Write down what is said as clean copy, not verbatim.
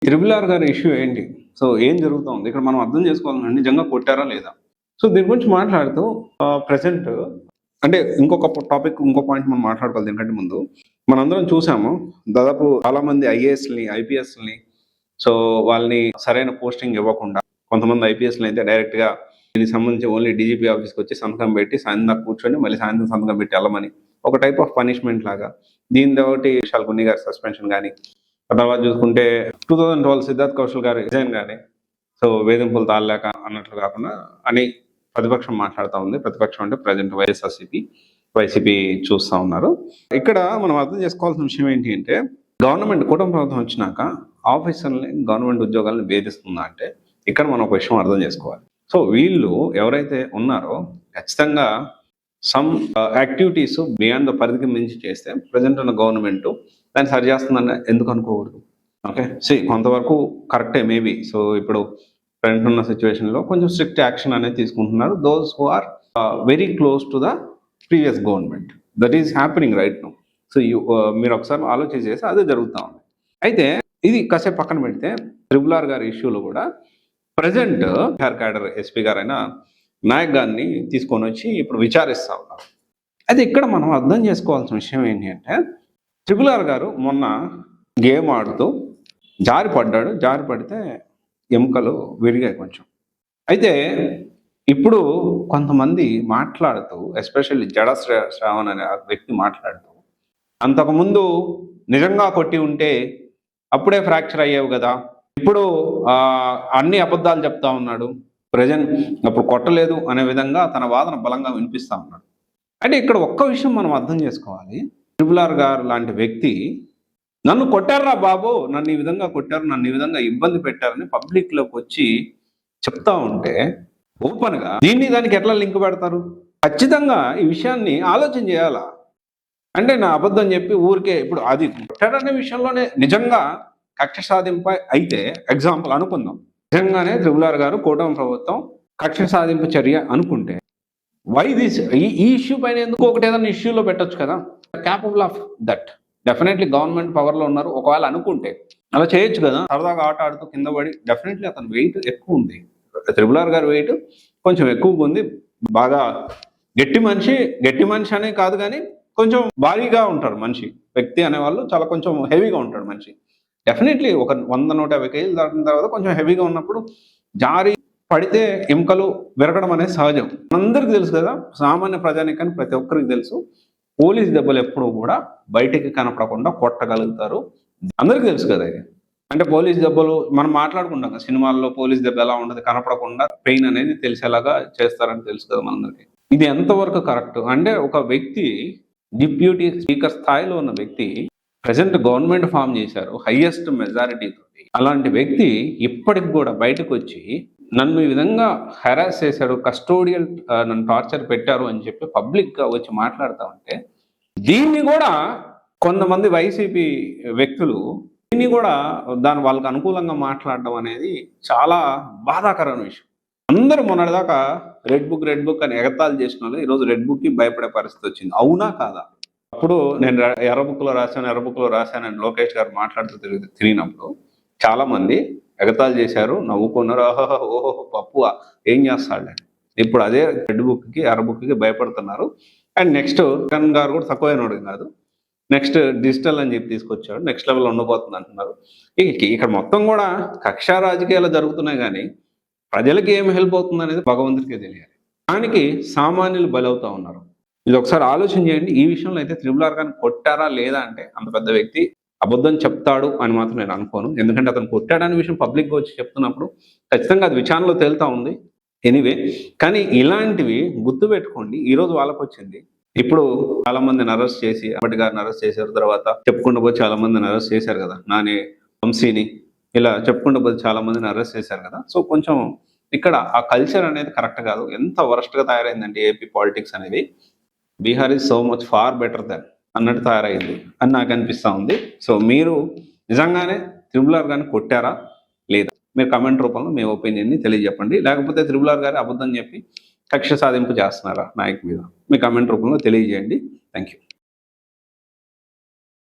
Triple R గారి issue ఏంటి? So ఏం జరుగుతోంది? ఇక్కడ మనం అర్థం చేసుకోవాలండి నిజంగా కొట్టారా లేదా? సో దీని గురించి మాట్లాడుతూ ప్రెజెంట్ అంటే ఇంకొక టాపిక్ ఇంకో పాయింట్ మనం మాట్లాడుకోవాలి దీనికంటే ముందు. మనందరం చూసాము దాదాపు చాలా మంది ఐఏఎస్‌ని, ఐపీఎస్‌ని సో వాళ్ళని సరైన పోస్టింగ్ ఇవ్వకుండా కొంతమంది ఐపీఎస్‌ని అయితే డైరెక్ట్‌గా దీనికి సంబంధించి ఓన్లీ డీజీపీ ఆఫీస్‌కి వచ్చి సంతకం పెట్టి సాయంత్రం దాకా కూర్చొని మళ్ళీ సాయంత్రం సంతకం పెట్టి వెళ్ళమని ఒక టైప్ ఆఫ్ పనిష్మెంట్ లాగా. దీనితోటి విశాల్ గున్ని గారి సస్పెన్షన్ కానీ, ఆ తర్వాత చూసుకుంటే 2012 సిద్ధార్థ్ కౌశల్ గారి రిజైన్ కానీ సో వేధింపులు తాళలేక అన్నట్లు కాకుండా అని ప్రతిపక్షం మాట్లాడుతూ ఉంది. ప్రతిపక్షం అంటే ప్రజెంట్ వైసీపీ చూస్తూ ఉన్నారు. ఇక్కడ మనం అర్థం చేసుకోవాల్సిన విషయం ఏంటి అంటే గవర్నమెంట్ కూటమి ప్రభుత్వం వచ్చినాక ఆఫీసర్ని గవర్నమెంట్ ఉద్యోగాలను వేధిస్తుందా అంటే ఇక్కడ మనం ఒక విషయం అర్థం చేసుకోవాలి. సో వీళ్ళు ఎవరైతే ఉన్నారో ఖచ్చితంగా సమ్ యాక్టివిటీస్ బియాండ్ ద పరిధికి మించి చేస్తే ప్రజెంట్ ఉన్న గవర్నమెంట్ దాన్ని సరి చేస్తుందని ఎందుకు అనుకోకూడదు? ఓకే, కొంతవరకు కరెక్టే మేబీ. సో ఇప్పుడు ప్రజెంట్ ఉన్న సిచ్యువేషన్లో కొంచెం స్ట్రిక్ట్ యాక్షన్ అనేది తీసుకుంటున్నారు those who are very close to the previous government. That is happening right now. So మీరు ఒకసారి ఆలోచన చేసి అదే జరుగుతూ ఉంది. అయితే ఇది కాసేపు పక్కన పెడితే త్రిబుల్ ఆర్ గారి ఇష్యూలో కూడా ప్రజెంట్ బిహార్ క్యాడర్ ఎస్పీ గారైన నాయక్ గారిని తీసుకొని వచ్చి ఇప్పుడు విచారిస్తూ ఉన్నారు. అయితే ఇక్కడ మనం అర్థం చేసుకోవాల్సిన విషయం ఏంటి అంటే త్రిబుల్ ఆర్ గారు మొన్న గేమ్ ఆడుతూ జారి పడితే ఎముకలు విరిగాయి కొంచెం. అయితే ఇప్పుడు కొంతమంది మాట్లాడుతూ ఎస్పెషల్లీ శ్రావణ్ అనే వ్యక్తి మాట్లాడుతూ అంతకుముందు నిజంగా కొట్టి ఉంటే అప్పుడే ఫ్రాక్చర్ అయ్యేవి కదా, ఇప్పుడు అన్ని అబద్ధాలు చెప్తా ఉన్నాడు, ప్రజెంట్ అప్పుడు కొట్టలేదు అనే విధంగా తన వాదన బలంగా వినిపిస్తా ఉన్నాడు. అంటే ఇక్కడ ఒక్క విషయం మనం అర్థం చేసుకోవాలి. త్రిబుల్ ఆర్ గారు లాంటి వ్యక్తి నన్ను కొట్టారా బాబు, నన్ను ఈ విధంగా కొట్టారు, నన్ను ఈ విధంగా ఇబ్బంది పెట్టారని పబ్లిక్లోకి వచ్చి చెప్తా ఉంటే ఓపెన్గా దానికి ఎట్లా లింక్ పెడతారు? ఖచ్చితంగా ఈ విషయాన్ని ఆలోచన చేయాలా. అంటే నా అబద్ధం చెప్పి ఊరికే ఇప్పుడు అది కొట్టాడనే విషయంలోనే నిజంగా కక్ష సాధింపు అయితే ఎగ్జాంపుల్ అనుకుందాం, నిజంగానే త్రిబుల్ ఆర్ గారు కూటమి ప్రభుత్వం కక్ష సాధింపు చర్య అనుకుంటే వై దిస్ ఈ ఇష్యూ పైన ఎందుకు ఒకటి ఏదైనా ఇష్యూలో పెట్టొచ్చు కదా. Capable of that. Definitely government పవర్లో ఉన్నారు, ఒకవేళ అనుకుంటే అలా చేయొచ్చు కదా. సరదాగా ఆట ఆడుతూ కింద పడి డెఫినెట్లీ అతని వెయిట్ ఎక్కువ ఉంది, త్రిబుల్ ఆర్ గారి వెయిట్ కొంచెం ఎక్కువగా ఉంది. బాగా గట్టి మనిషి అనే కాదు కానీ కొంచెం భారీగా ఉంటారు మనిషి. వ్యక్తి అనేవాళ్ళు చాలా కొంచెం హెవీగా ఉంటాడు మనిషి. డెఫినెట్లీ ఒక 100-150 కేజీలు దాటిన తర్వాత కొంచెం హెవీగా ఉన్నప్పుడు జారి పడితే ఎముకలు విరగడం అనేది సహజం. అందరికీ తెలుసు కదా, సామాన్య ప్రజానికానికి ప్రతి ఒక్కరికి తెలుసు. పోలీస్ దెబ్బలు ఎప్పుడూ కూడా బయటికి కనపడకుండా కొట్టగలుగుతారు, అందరికీ తెలుసు కదా ఇది. అంటే పోలీస్ దెబ్బలు మనం మాట్లాడుకుంటాం కదా సినిమాల్లో, పోలీస్ దెబ్బ ఎలా ఉండదు కనపడకుండా పెయిన్ అనేది తెలిసేలాగా చేస్తారని తెలుసు కదా మనందరికీ. ఇది ఎంతవరకు కరెక్ట్ అంటే ఒక వ్యక్తి డిప్యూటీ స్పీకర్ స్థాయిలో ఉన్న వ్యక్తి ప్రజెంట్ గవర్నమెంట్ ఫామ్ చేశారు హైయెస్ట్ మెజారిటీతో. అలాంటి వ్యక్తి ఇప్పటికి కూడా బయటకు వచ్చి నన్ను ఈ విధంగా హెరాస్ చేశాడు, కస్టోడియల్ నన్ను టార్చర్ పెట్టారు అని చెప్పి పబ్లిక్గా వచ్చి మాట్లాడుతూ ఉంటే దీన్ని కూడా కొంతమంది వైసీపీ వ్యక్తులు దీన్ని కూడా దాని వాళ్ళకి అనుకూలంగా మాట్లాడడం అనేది చాలా బాధాకరమైన విషయం. అందరూ మొన్నటిదాకా రెడ్ బుక్ అని ఎగతాళి చేసిన వాళ్ళు ఈరోజు రెడ్ బుక్కి భయపడే పరిస్థితి వచ్చింది. అవునా కాదా? అప్పుడు నేను ఎర్ర బుక్లో రాశానని లోకేష్ గారు మాట్లాడుతూ తిరిగినప్పుడు చాలా మంది ఎగతాళి చేశారు, నవ్వుకున్నారు, ఓహో పప్పు ఏం చేస్తాడు. ఇప్పుడు అదే రెడ్ బుక్కి ఎర్ర బుక్కి భయపడుతున్నారు. అండ్ నెక్స్ట్ జగన్ గారు కూడా తక్కువైనడు కాదు, నెక్స్ట్ డిజిటల్ అని చెప్పి తీసుకొచ్చాడు, నెక్స్ట్ లెవెల్ ఉండబోతుంది అంటున్నారు. ఇక్కడ మొత్తం కూడా కక్షా రాజకీయాలు జరుగుతున్నాయి కానీ ప్రజలకి ఏం హెల్ప్ అవుతుంది అనేది భగవంతుడికే తెలియాలి. దానికి సామాన్యులు బలవుతూ ఉన్నారు. ఇది ఒకసారి ఆలోచన చేయండి. ఈ విషయంలో అయితే త్రిబుల్ ఆర్ గారిని కొట్టారా లేదా అంటే అంత పెద్ద వ్యక్తి అబద్ధం చెప్తాడు అని మాత్రం నేను అనుకోను. ఎందుకంటే అతను కొట్టాడనే విషయం పబ్లిక్గా వచ్చి చెప్తున్నప్పుడు ఖచ్చితంగా అది విచారణలో తేలుతా ఉంది. ఎనీవే, కానీ ఇలాంటివి గుర్తుపెట్టుకోండి. ఈరోజు వాళ్ళకు వచ్చింది, ఇప్పుడు చాలా మందిని అరెస్ట్ చేసి అప్పటి గారిని అరెస్ట్ చేశారు, తర్వాత చెప్పుకుంటూ పోయి చాలా మందిని అరెస్ట్ చేశారు కదా, నాని వంశీని ఇలా చెప్పుకుంటూ పోయి చాలా మందిని అరెస్ట్ చేశారు కదా. సో కొంచెం ఇక్కడ ఆ కల్చర్ అనేది కరెక్ట్ కాదు. ఎంత వరస్ట్గా తయారైందంటే ఏపీ పాలిటిక్స్ అనేది Bihar is so much far better than అన్నట్టు తయారైంది అని నాకు అనిపిస్తూ ఉంది. సో మీరు నిజంగానే త్రిబుల్ ఆర్ గారిని కొట్టారా లేదా? మీరు కమెంట్ రూపంలో మీ ఒపీనియన్ని తెలియజెప్పండి. లేకపోతే త్రిబుల్ ఆర్ గారు అబద్ధం చెప్పి కక్ష సాధింపు చేస్తున్నారా నాయక్ మీద? మీ కమెంట్ రూపంలో తెలియజేయండి. Thank you.